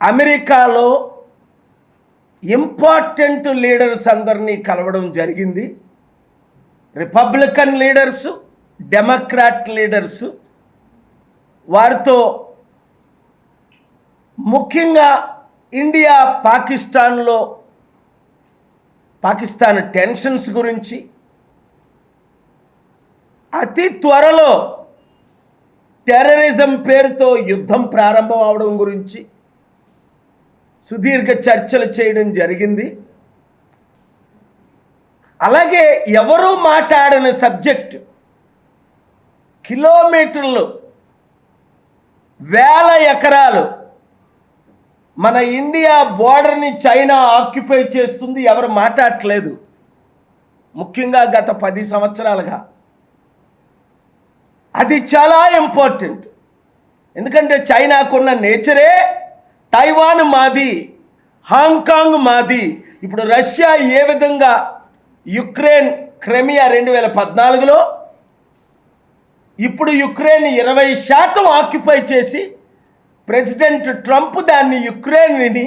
అమెరికాలో important leaders అందరినీ కలవడం జరిగింది. Republican leaders, Democrat leaders. వారితో ముఖ్యంగా ఇండియా పాకిస్తాన్ టెన్షన్స్ గురించి, అతి త్వరలో టెర్రరిజం పేరుతో యుద్ధం ప్రారంభం అవడం గురించి సుదీర్ఘ చర్చలు చేయడం జరిగింది. అలాగే ఎవరూ మాట్లాడని సబ్జెక్ట్, కిలోమీటర్లు, వేల ఎకరాలు మన ఇండియా బోర్డర్ని చైనా ఆక్యుపై చేస్తుంది. ఎవరు మాట్లాడట్లేదు. ముఖ్యంగా గత 10 సంవత్సరాలుగా అది చాలా ఇంపార్టెంట్. ఎందుకంటే చైనాకున్న నేచరే తైవాన్ మాది, హాంకాంగ్ మాది. ఇప్పుడు రష్యా ఏ విధంగా యుక్రెయిన్ క్రిమియా 2014లో, ఇప్పుడు యుక్రెయిన్ 20% ఆక్యుపై చేసి ప్రెసిడెంట్ ట్రంప్ దాన్ని యుక్రెయిన్ని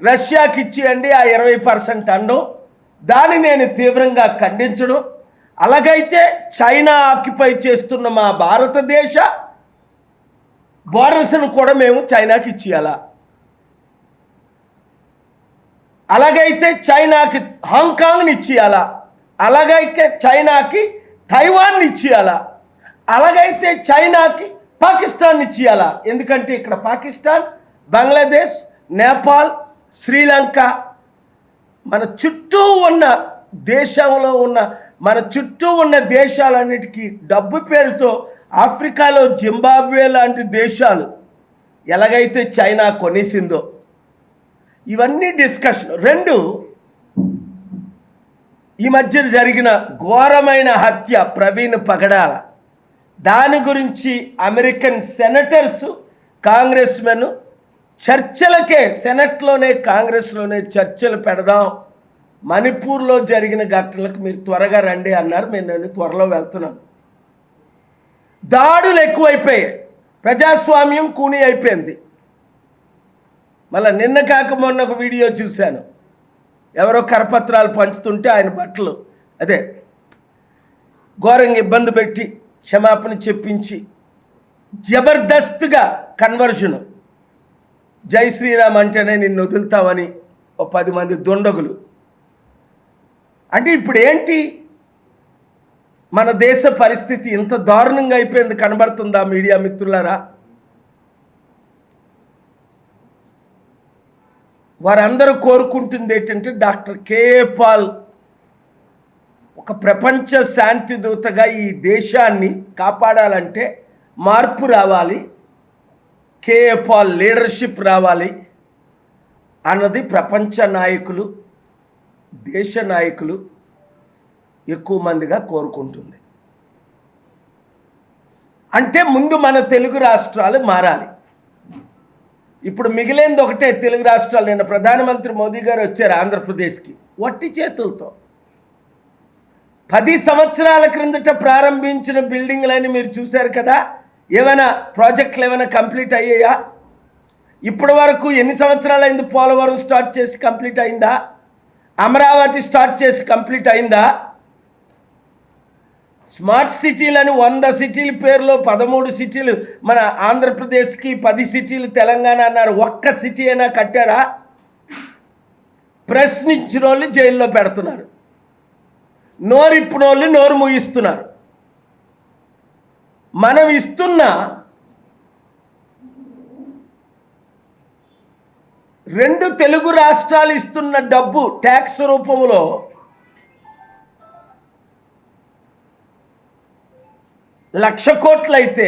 రష్యాకి ఇచ్చేయండి ఆ 20% అనడం, దాన్ని నేను తీవ్రంగా ఖండించడం. అలాగైతే చైనా ఆక్యుపై చేస్తున్న మా భారతదేశ బోర్డర్స్ను కూడా మేము చైనాకి ఇచ్చేయాలా? అలాగైతే చైనాకి హాంకాంగ్ని ఇచ్చేయాలా? అలాగైతే చైనాకి తైవాన్ని ఇచ్చేయాలా? అలాగైతే చైనాకి పాకిస్తాన్ ఇచ్చేయాలా? ఎందుకంటే ఇక్కడ పాకిస్తాన్, బంగ్లాదేశ్, నేపాల్, శ్రీలంక, మన చుట్టూ ఉన్న దేశాలన్నిటికీ డబ్బు పేరుతో ఆఫ్రికాలో జింబాబ్వే లాంటి దేశాలు ఎలాగైతే చైనా కొనేసిందో, ఇవన్నీ డిస్కషన్. 2, ఈ మధ్య జరిగిన ఘోరమైన హత్య ప్రవీణ్ పగడాల, దాని గురించి అమెరికన్ సెనేటర్స్, కాంగ్రెస్మెన్ చర్చలకే, సెనెట్లోనే కాంగ్రెస్లోనే చర్చలు పెడదాం, మణిపూర్లో జరిగిన ఘటనలకు మీరు త్వరగా రండి అన్నారు. నేను త్వరలో వెళ్తున్నాను. దాడులు ఎక్కువైపోయాయి, ప్రజాస్వామ్యం కూని అయిపోయింది. మళ్ళీ నిన్న కాక మొన్న ఒక వీడియో చూశాను, ఎవరో కరపత్రాలు పంచుతుంటే ఆయన బట్టలు ఘోరంగా ఇబ్బంది పెట్టి క్షమాపణ చెప్పించి జబర్దస్త్గా కన్వర్షను, జై శ్రీరామ్ అంటేనే నిన్ను వదులుతామని 10 మంది దుండగులు. అంటే ఇప్పుడు ఏంటి, మన దేశ పరిస్థితి ఇంత దారుణంగా అయిపోయింది కనబడుతుందా మీడియా మిత్రులారా? వారందరూ కోరుకుంటుంది ఏంటంటే డాక్టర్ కేఏ పాల్ ఒక ప్రపంచ శాంతి దూతగా ఈ దేశాన్ని కాపాడాలంటే మార్పు రావాలి, కేఏ పాల్ లీడర్షిప్ రావాలి అన్నది ప్రపంచ నాయకులు, దేశ నాయకులు ఎక్కువ మందిగా కోరుకుంటుంది. అంటే ముందు మన తెలుగు రాష్ట్రాలు మారాలి. ఇప్పుడు మిగిలింది ఒకటే, తెలుగు రాష్ట్రాలు. నిన్న ప్రధానమంత్రి మోదీ గారు వచ్చారు ఆంధ్రప్రదేశ్కి వట్టి చేతులతో. 10 సంవత్సరాల క్రిందట ప్రారంభించిన బిల్డింగ్లని మీరు చూశారు కదా. ఏమైనా ప్రాజెక్టులు ఏమైనా కంప్లీట్ అయ్యాయా? ఇప్పటి వరకు ఎన్ని సంవత్సరాలు అయింది? పోలవరం స్టార్ట్ చేసి కంప్లీట్ అయిందా? అమరావతి స్టార్ట్ చేసి కంప్లీట్ అయిందా? స్మార్ట్ సిటీలని 100 సిటీల పేరులో 13 సిటీలు మన ఆంధ్రప్రదేశ్కి, 10 సిటీలు తెలంగాణ అన్నారు. ఒక్క సిటీ అయినా కట్టారా? ప్రశ్నించిన వాళ్ళు జైల్లో పెడుతున్నారు, నోరిప్పిన వాళ్ళు నోరు మూయిస్తున్నారు. మనం ఇస్తున్న 2 తెలుగు రాష్ట్రాలు ఇస్తున్న డబ్బు ట్యాక్స్ రూపంలో ₹1,00,000 కోట్లు అయితే,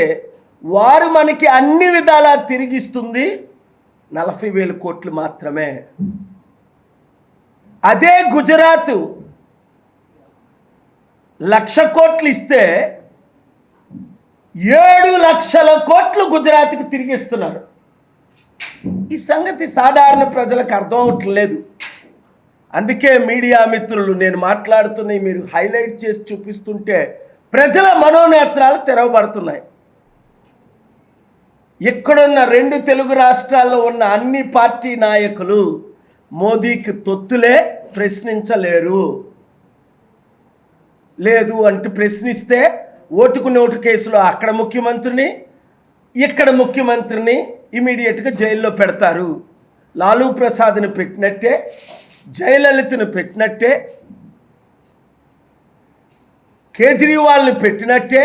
వారు మనకి అన్ని విధాలా తిరిగిస్తుంది 40,000 కోట్లు మాత్రమే. అదే గుజరాత్ 1,00,000 కోట్లు ఇస్తే 7,00,000 కోట్లు గుజరాత్కి తిరిగిస్తున్నారు. ఈ సంగతి సాధారణ ప్రజలకు అర్థం అవట్లేదు. అందుకే మీడియా మిత్రులు నేను మాట్లాడుతున్నవి మీరు హైలైట్ చేసి చూపిస్తుంటే ప్రజల మనోనేత్రాలు తెరవబడుతున్నాయి. ఇక్కడున్న 2 తెలుగు రాష్ట్రాల్లో ఉన్న అన్ని పార్టీ నాయకులు మోదీకి తొత్తులే, ప్రశ్నించలేరు. లేదు అంటే ప్రశ్నిస్తే ఓటుకు నోటు కేసులో అక్కడ ముఖ్యమంత్రిని, ఇక్కడ ముఖ్యమంత్రిని ఇమీడియట్గా జైల్లో పెడతారు. లాలూ ప్రసాద్ని పెట్టినట్టే, జయలలితను పెట్టినట్టే, కేజ్రీవాల్ని పెట్టినట్టే,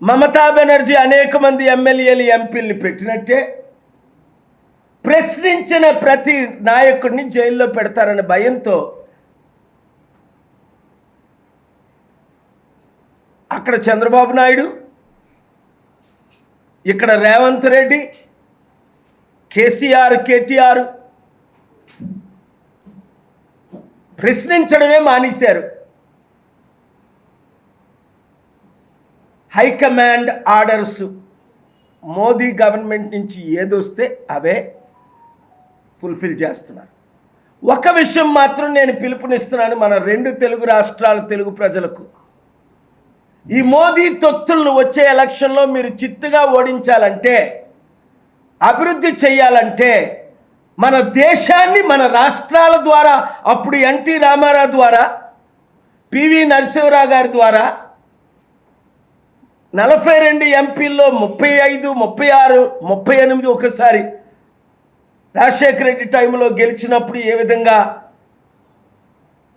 మమతా బెనర్జీ అనేక మంది ఎమ్మెల్యేలు ఎంపీల్ని పెట్టినట్టే ప్రశ్నించిన ప్రతి నాయకుడిని జైల్లో పెడతారనే భయంతో అక్కడ చంద్రబాబు నాయుడు, ఇక్కడ రేవంత్ రెడ్డి, కేసీఆర్, కేటీఆర్ ప్రశ్నించడమే మానేశారు. హైకమాండ్ ఆర్డర్స్ మోదీ గవర్నమెంట్ నుంచి ఏదొస్తే అవే ఫుల్ఫిల్ చేస్తున్నారు. ఒక విషయం మాత్రం నేను పిలుపునిస్తున్నాను మన 2 తెలుగు రాష్ట్రాల తెలుగు ప్రజలకు. ఈ మోదీ తొత్తులను వచ్చే ఎలక్షన్లో మీరు చిత్తుగా ఓడించాలంటే, అభివృద్ధి చేయాలంటే, మన దేశాన్ని మన రాష్ట్రాల ద్వారా, అప్పుడు ఎన్టీ రామారావు ద్వారా, పివి నరసింహరావు గారి ద్వారా 42 ఎంపీల్లో 35, 36, 38 ఒకసారి రాజశేఖర రెడ్డి టైంలో గెలిచినప్పుడు ఏ విధంగా,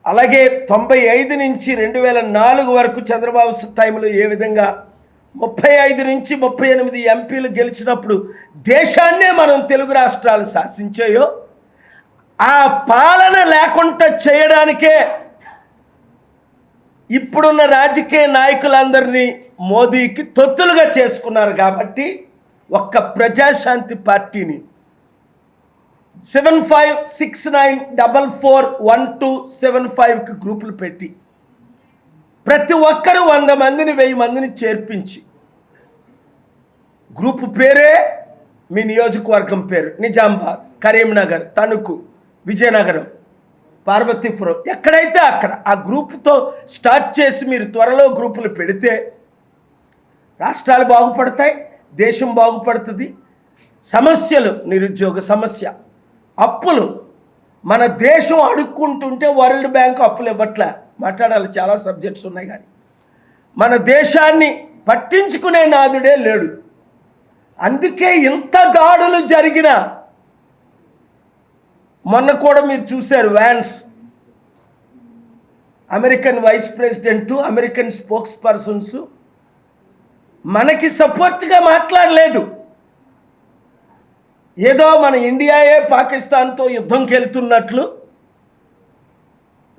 అలాగే 95 నుంచి 2004 వరకు చంద్రబాబు టైంలో ఏ విధంగా 35 నుంచి 38 ఎంపీలు గెలిచినప్పుడు దేశాన్నే మనం తెలుగు రాష్ట్రాలు శాసించాయో, ఆ పాలన లేకుండా చేయడానికే ఇప్పుడున్న రాజకీయ నాయకులందరినీ మోదీకి తొత్తులుగా చేసుకున్నారు. కాబట్టి ఒక్క ప్రజాశాంతి పార్టీని 7569441275కి గ్రూపులు పెట్టి ప్రతి ఒక్కరు 100 మందిని 1000 మందిని చేర్పించి, గ్రూపు పేరే మీ నియోజకవర్గం పేరు, నిజామాబాద్, కరీంనగర్, తణుకు, విజయనగరం, పార్వతీపురం, ఎక్కడైతే అక్కడ ఆ గ్రూపుతో స్టార్ట్ చేసి మీరు త్వరలో గ్రూపులు పెడితే రాష్ట్రాలు బాగుపడతాయి, దేశం బాగుపడుతుంది. సమస్యలు, నిరుద్యోగ సమస్య, అప్పులు, మన దేశం అడుక్కుంటుంటే వరల్డ్ బ్యాంక్ అప్పులు ఇవ్వట్లే, మాట్లాడాలి చాలా సబ్జెక్ట్స్ ఉన్నాయి, కానీ మన దేశాన్ని పట్టించుకునే నాదుడే లేడు. అందుకే ఇంత దాడులు జరిగిన, మొన్న కూడా మీరు చూశారు, Vance, American vice president, American spokes persons మనకి సపోర్ట్గా మాట్లాడలేదు. ఏదో మన ఇండియాయే పాకిస్తాన్తో యుద్ధంకి వెళ్తున్నట్లు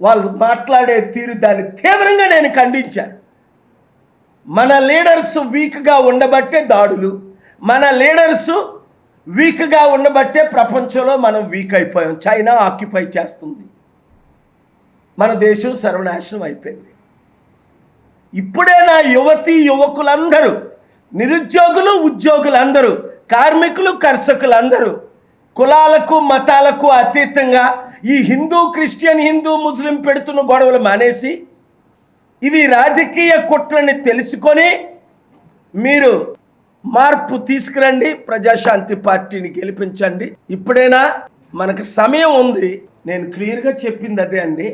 వాళ్ళు మాట్లాడే తీరు, దాన్ని తీవ్రంగా నేను ఖండించాను. మన లీడర్స్ వీక్గా ఉండబట్టే దాడులు, మన లీడర్స్ వీక్గా ఉండబట్టే ప్రపంచంలో మనం వీక్ అయిపోయాం. చైనా ఆక్యుపై చేస్తుంది, మన దేశం సర్వనాశనం అయిపోయింది. ఇప్పుడే నా యువతీ యువకులందరూ, నిరుద్యోగులు, ఉద్యోగులందరూ, కార్మికులు, కర్షకులందరూ కులాలకు మతాలకు అతీతంగా ఈ హిందూ, క్రిస్టియన్, హిందూ, ముస్లిం పెడుతున్న గొడవలు మానేసి ఇవి రాజకీయ కుట్రని తెలుసుకొని మీరు మార్పు తీసుకురండి, ప్రజాశాంతి పార్టీని గెలిపించండి. ఇప్పుడైనా మనకు సమయం ఉంది. నేను క్లియర్గా చెప్పింది అదే అండి.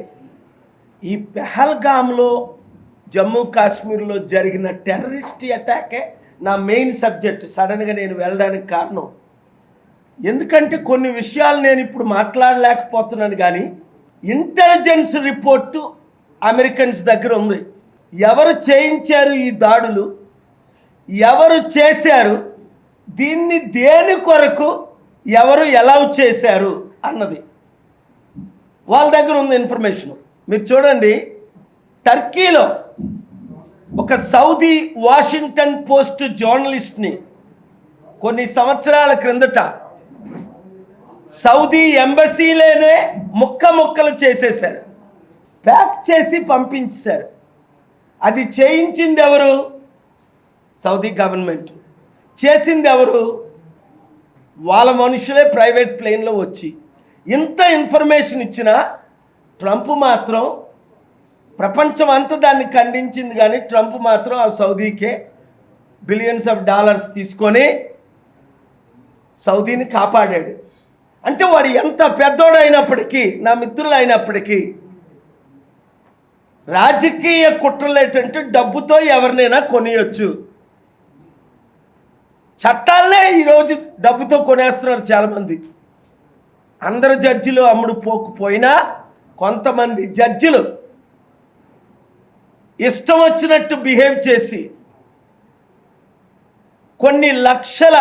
ఈ పెహల్గామ్లో, జమ్మూ కాశ్మీర్లో జరిగిన టెర్రరిస్ట్ అటాకే నా మెయిన్ సబ్జెక్ట్. సడన్గా నేను వెళ్ళడానికి కారణం ఎందుకంటే కొన్ని విషయాలు నేను ఇప్పుడు మాట్లాడలేకపోతున్నాను, కానీ ఇంటెలిజెన్స్ రిపోర్టు అమెరికన్స్ దగ్గర ఉంది. ఎవరు చేయించారు ఈ దాడులు, ఎవరు చేశారు, దీన్ని దేని కొరకు ఎవరు ఎలా చేశారు అన్నది వాళ్ళ దగ్గర ఉంది ఇన్ఫర్మేషన్. మీరు చూడండి, టర్కీలో ఒక సౌదీ వాషింగ్టన్ పోస్ట్ జర్నలిస్ట్ని కొన్ని సంవత్సరాల క్రిందట సౌదీ ఎంబసీలోనే ముక్కలు చేసేశారు, ప్యాక్ చేసి పంపించారు. అది చేయించింది ఎవరు? Saudi government. చేసింది ఎవరు? వాళ్ళ మనుషులే ప్రైవేట్ ప్లేన్లో వచ్చి. ఇంత ఇన్ఫర్మేషన్ ఇచ్చినా ట్రంప్ మాత్రం, ప్రపంచం అంతా దాన్ని ఖండించింది, కానీ ట్రంప్ మాత్రం ఆ సౌదీకే బిలియన్స్ ఆఫ్ డాలర్స్ తీసుకొని సౌదీని కాపాడాడు. అంటే వాడు ఎంత పెద్దోడైనప్పటికీ, నా మిత్రులు అయినప్పటికీ, రాజకీయ కుట్రలు ఏంటంటే డబ్బుతో ఎవరినైనా కొనియొచ్చు. చట్టాలనే ఈరోజు డబ్బుతో కొనేస్తున్నారు చాలామంది. అందరు జడ్జిలు అమ్ముడు పోకపోయినా కొంతమంది జడ్జిలు ఇష్టం వచ్చినట్టు బిహేవ్ చేసి కొన్ని లక్షల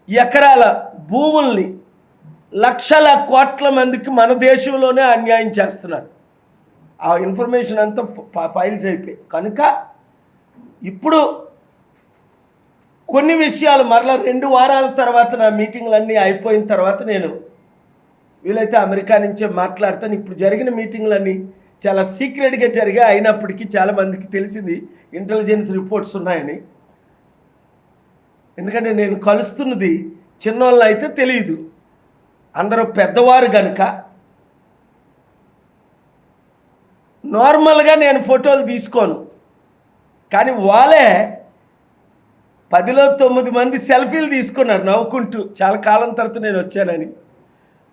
ఎకరాల భూముల్ని లక్షల కోట్ల మందికి మన దేశంలోనే అన్యాయం చేస్తున్నారు. ఆ ఇన్ఫర్మేషన్ అంతా ఫైల్స్ అయిపోయి కనుక ఇప్పుడు కొన్ని విషయాలు మరలా 2 వారాల తర్వాత నా మీటింగ్లన్నీ అయిపోయిన తర్వాత నేను వీలైతే అమెరికా నుంచే మాట్లాడతాను. ఇప్పుడు జరిగిన మీటింగ్లన్నీ చాలా సీక్రెట్గా జరిగాయి. అయినప్పటికీ చాలామందికి తెలిసింది ఇంటెలిజెన్స్ రిపోర్ట్స్ ఉన్నాయని. ఎందుకంటే నేను కలుస్తున్నది చిన్నోళ్ళని అయితే తెలియదు, అందరూ పెద్దవారు కనుక నార్మల్గా నేను ఫోటోలు తీసుకోను. కానీ వాళ్ళే 10లో 9 మంది సెల్ఫీలు తీసుకున్నారు నవ్వుకుంటూ, చాలా కాలం తర్వాత నేను వచ్చానని.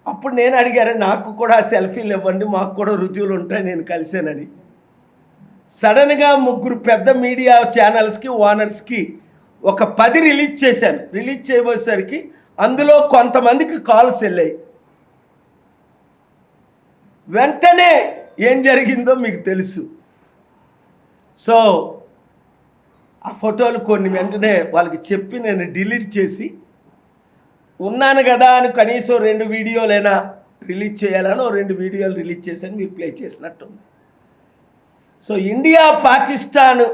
అప్పుడు నేను అడిగాను, నాకు కూడా సెల్ఫీలు ఇవ్వండి, మాకు కూడా రుజువులు ఉంటాయి నేను కలిసానని. సడన్గా 3 పెద్ద మీడియా ఛానల్స్కి ఓనర్స్కి ఒక 10 రిలీజ్ చేశాను. రిలీజ్ చేయబోయేసరికి అందులో కొంతమందికి కాల్స్ వెళ్ళాయి. వెంటనే ఏం జరిగిందో మీకు తెలుసు. సో ఆ ఫోటోలు కొన్ని వెంటనే వాళ్ళకి చెప్పి నేను డిలీట్ చేసి, ఉన్నాను కదా అని కనీసం 2 వీడియోలైనా రిలీజ్ చేయాలని 2 వీడియోలు రిలీజ్ చేశాను, మీరు ప్లే చేసినట్టుంది. సో ఇండియా పాకిస్తాన్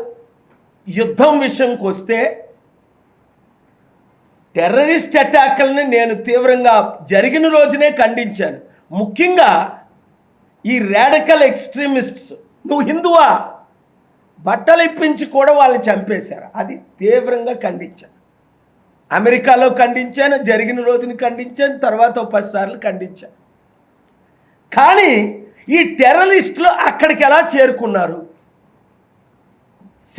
యుద్ధం విషయంకి వస్తే టెర్రరిస్ట్ అటాక్లని నేను తీవ్రంగా జరిగిన రోజునే ఖండించాను. ముఖ్యంగా ఈ రాడికల్ ఎక్స్ట్రీమిస్ట్స్, నువ్వు హిందువా, బట్టలు ఇప్పించి కూడా వాళ్ళని చంపేశారు. అది తీవ్రంగా ఖండించాను. అమెరికాలో ఖండించాను, జరిగిన రోజుని ఖండించాను, తర్వాత 10 సార్లు ఖండించాను. కానీ ఈ టెర్రరిస్టులు అక్కడికి ఎలా చేరుకున్నారు?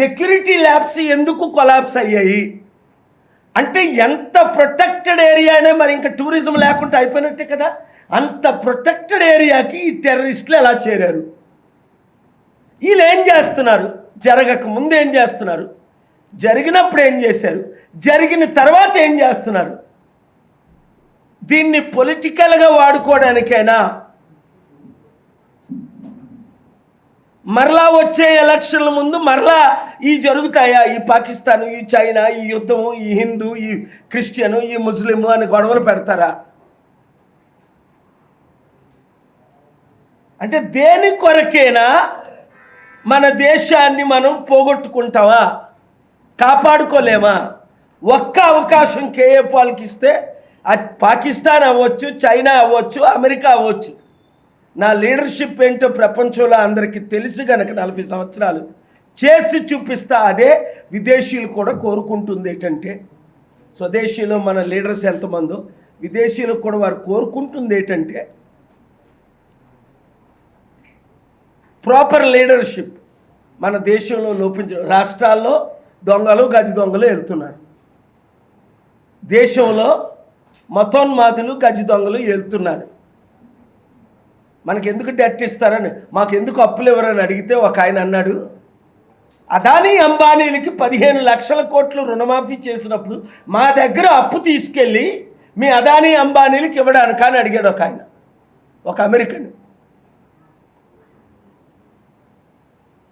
సెక్యూరిటీ ల్యాబ్స్ ఎందుకు కొలాప్స్ అయ్యాయి అంటే ఎంత ప్రొటెక్టెడ్ ఏరియానే, మరి ఇంకా టూరిజం లేకుండా అయిపోయినట్టే కదా. అంత ప్రొటెక్టెడ్ ఏరియాకి ఈ టెర్రరిస్టులు ఎలా చేరారు? వీళ్ళు ఏం చేస్తున్నారు? జరగక ముందు ఏం చేస్తున్నారు, జరిగినప్పుడు ఏం చేశారు, జరిగిన తర్వాత ఏం చేస్తున్నారు? దీన్ని పొలిటికల్గా వాడుకోవడానికైనా, మరలా వచ్చే ఎలక్షన్ల ముందు మరలా ఈ జరుగుతాయా, ఈ పాకిస్తాను, ఈ చైనా, ఈ యుద్ధము, ఈ హిందూ, ఈ క్రిస్టియను, ఈ ముస్లిము అని గొడవలు పెడతారా? అంటే దేని కొరకేనా మన దేశాన్ని మనం పోగొట్టుకుంటామా, కాపాడుకోలేమా? ఒక్క అవకాశం కేఏ పాల్కి ఇస్తే అది పాకిస్తాన్ అవ్వచ్చు, చైనా అవ్వచ్చు, అమెరికా అవ్వచ్చు. నా లీడర్షిప్ ఏంటో ప్రపంచంలో అందరికీ తెలిసి కనుక 40 సంవత్సరాలు చేసి చూపిస్తా. అదే విదేశీయులు కూడా కోరుకుంటుంది. ఏంటంటే స్వదేశీలో మన లీడర్స్ ఎంతమందో, విదేశీయులు కూడా వారు కోరుకుంటుంది ఏంటంటే ప్రాపర్ లీడర్షిప్. మన దేశంలో లోపించడం, రాష్ట్రాల్లో దొంగలు గజ దొంగలు వెళ్తున్నారు, దేశంలో మతోన్మాదులు గజ దొంగలు వెళ్తున్నారు. మనకెందుకు డెట్ ఇస్తారని, మాకెందుకు అప్పులు ఇవ్వరని అడిగితే ఒక ఆయన అన్నాడు, అదానీ అంబానీలకి 15 లక్షల కోట్లు రుణమాఫీ చేసినప్పుడు మా దగ్గర అప్పు తీసుకెళ్ళి మీ అదానీ అంబానీలకి ఇవ్వడానికి అని అడిగాడు ఒక ఆయన, ఒక అమెరికన్.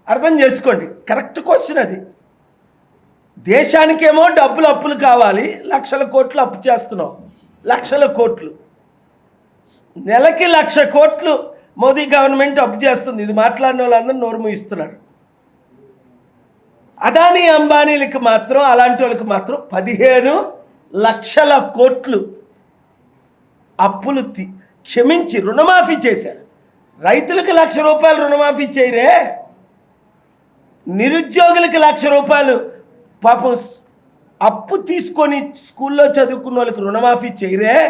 అర్థం చేసుకోండి, కరెక్ట్ క్వశ్చన్ అది. దేశానికేమో డబ్బులు అప్పులు కావాలి, లక్షల కోట్లు అప్పు చేస్తున్నాం, లక్షల కోట్లు, నెలకి 1,00,000 కోట్లు మోదీ గవర్నమెంట్ అప్పు చేస్తుంది. ఇది మాట్లాడిన వాళ్ళందరూ నోరు మూయిస్తున్నారు. అదానీ అంబానీలకి మాత్రం, అలాంటి వాళ్ళకి మాత్రం 15 లక్షల కోట్లు అప్పులు క్షమించి రుణమాఫీ చేశారు. రైతులకు 1,00,000 రూపాయలు రుణమాఫీ చేయరే, నిరుద్యోగులకి 1,00,000 రూపాయలు పాపం అప్పు తీసుకొని స్కూల్లో చదువుకున్న వాళ్ళకి రుణమాఫీ చేయరే.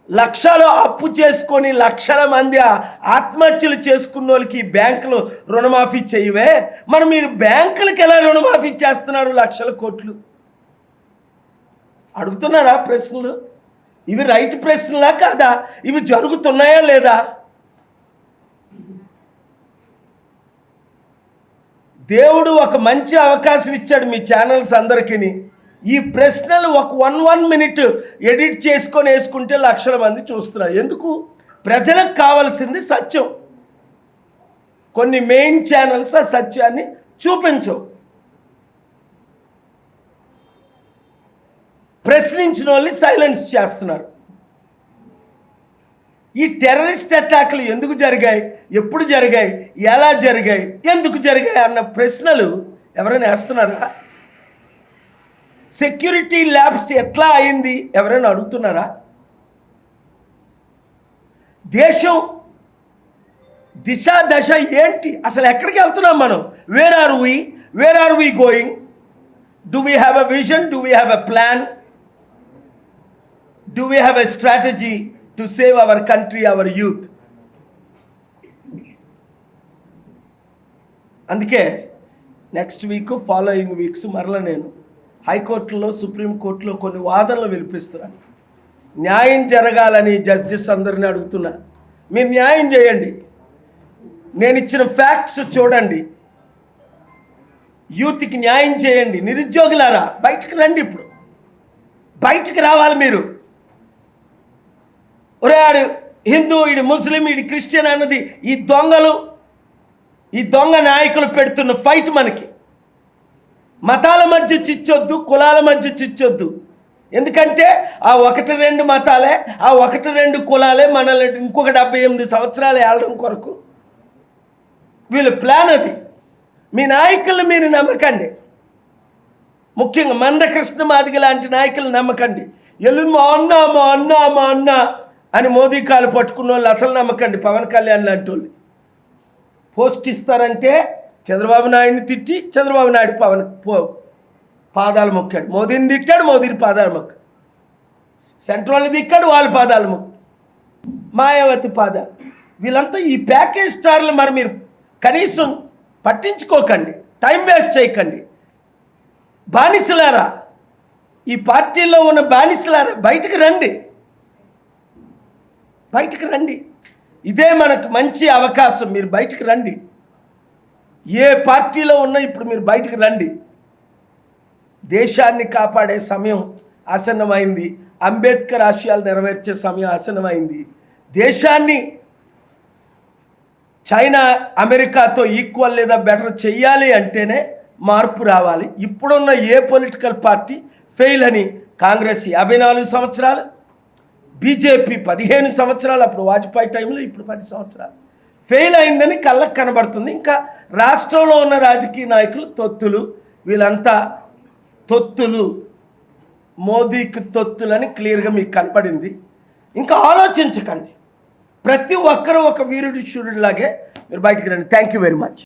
లక్షలు అప్పు చేసుకొని లక్షల మంది ఆత్మహత్యలు చేసుకున్న వాళ్ళకి బ్యాంకులు రుణమాఫీ చేయవే, మరి మీరు బ్యాంకులకు ఎలా రుణమాఫీ చేస్తున్నారు లక్షల కోట్లు? అడుగుతున్నారా ప్రశ్నలు? ఇవి రైట్ ప్రశ్నలా కాదా? ఇవి జరుగుతున్నాయా లేదా? దేవుడు ఒక మంచి అవకాశం ఇచ్చాడు మీ ఛానల్స్ అందరికీ. ఈ ప్రశ్నలు ఒక 1 మినిట్ ఎడిట్ చేసుకొని వేసుకుంటే లక్షల మంది చూస్తున్నారు. ఎందుకు? ప్రజలకు కావాల్సింది సత్యం. కొన్ని మెయిన్ ఛానల్స్ ఆ సత్యాన్ని చూపించవు. ప్రశ్నించిన వాళ్ళని సైలెన్స్ చేస్తున్నారు. ఈ టెర్రరిస్ట్ అటాక్లు ఎందుకు జరిగాయి, ఎప్పుడు జరిగాయి, ఎలా జరిగాయి, ఎందుకు జరిగాయి అన్న ప్రశ్నలు ఎవరైనా వేస్తున్నారా? సెక్యూరిటీ ల్యాబ్స్ ఎట్లా అయింది ఎవరైనా అడుగుతున్నారా? దేశం దిశ దశ ఏంటి? అసలు ఎక్కడికి వెళ్తున్నాం మనం? Where are we going? Do we have a vision? Do we have a plan? Do we have a strategy to save our country, our youth? అందుకే నెక్స్ట్ వీక్, ఫాలోయింగ్ వీక్స్ మరలా నేను హైకోర్టులో, సుప్రీంకోర్టులో కొన్ని వాదనలు వినిపిస్తున్నాను. న్యాయం జరగాలని జస్టిస్ అందరిని అడుగుతున్నా. మీరు న్యాయం చేయండి. నేను ఇచ్చిన ఫ్యాక్ట్స్ చూడండి. యూత్కి న్యాయం చేయండి. నిరుద్యోగులారా బయటకు రండి. ఇప్పుడు బయటకు రావాలి మీరు. ఒరే ఆడు హిందూ, ఈడు ముస్లిం, ఈడు క్రిస్టియన్ అన్నది ఈ దొంగలు, ఈ దొంగ నాయకులు పెడుతున్న ఫైట్. మనకి మతాల మధ్య చిచ్చొద్దు, కులాల మధ్య చిచ్చొద్దు. ఎందుకంటే ఆ 1-2 మతాలే, ఆ 1-2 కులాలే మనల్ని ఇంకొక 78 సంవత్సరాలు ఏలడం కొరకు వీళ్ళ ప్లాన్ అది. మీ నాయకులను మీరు నమ్మకండి. ముఖ్యంగా మందకృష్ణ మాదిగ లాంటి నాయకులు నమ్మకండి. మా అన్న అని మోదీ కాలు పట్టుకున్న వాళ్ళు అసలు నమ్మకండి. పవన్ కళ్యాణ్ లాంటి వాళ్ళు పోస్ట్ ఇస్తారంటే చంద్రబాబు నాయుడిని తిట్టి చంద్రబాబు నాయుడు పాదాలు మొక్కాడు, మోదీని తిట్టాడు, మోదీని పాదాలు మొక్కాడు, సెంట్రల్ని తిక్కాడు, వాళ్ళ పాదాలు మొక్కాడు, మాయావతి పాదాలు. వీళ్ళంతా ఈ ప్యాకేజ్ స్టార్లు. మరి మీరు కనీసం పట్టించుకోకండి, టైం వేస్ట్ చేయకండి. బానిసలారా, ఈ పార్టీలో ఉన్న బానిసలారా బయటకు రండి, బయటకు రండి. ఇదే మనకు మంచి అవకాశం. మీరు బయటకు రండి. ఏ పార్టీలో ఉన్నా ఇప్పుడు మీరు బయటకు రండి. దేశాన్ని కాపాడే సమయం ఆసన్నమైంది. అంబేద్కర్ ఆశయాలు నెరవేర్చే సమయం ఆసన్నమైంది. దేశాన్ని చైనా, అమెరికాతో ఈక్వల్ లేదా బెటర్ చెయ్యాలి అంటేనే మార్పు రావాలి. ఇప్పుడున్న ఏ పొలిటికల్ పార్టీ ఫెయిల్ అని కాంగ్రెస్ 54 సంవత్సరాలు, బీజేపీ 15 సంవత్సరాలు, అప్పుడు వాజ్పేయి టైంలో, ఇప్పుడు 10 సంవత్సరాలు ఫెయిల్ అయిందని కళ్ళకు కనబడుతుంది. ఇంకా రాష్ట్రంలో ఉన్న రాజకీయ నాయకులు తొత్తులు. వీళ్ళంతా తొత్తులు, మోదీకి తొత్తులని క్లియర్గా మీకు కనపడింది. ఇంకా ఆలోచించకండి. ప్రతి ఒక్కరూ ఒక వీరుడి శూరుడిలాగే మీరు బయటికి రండి. Thank you very much.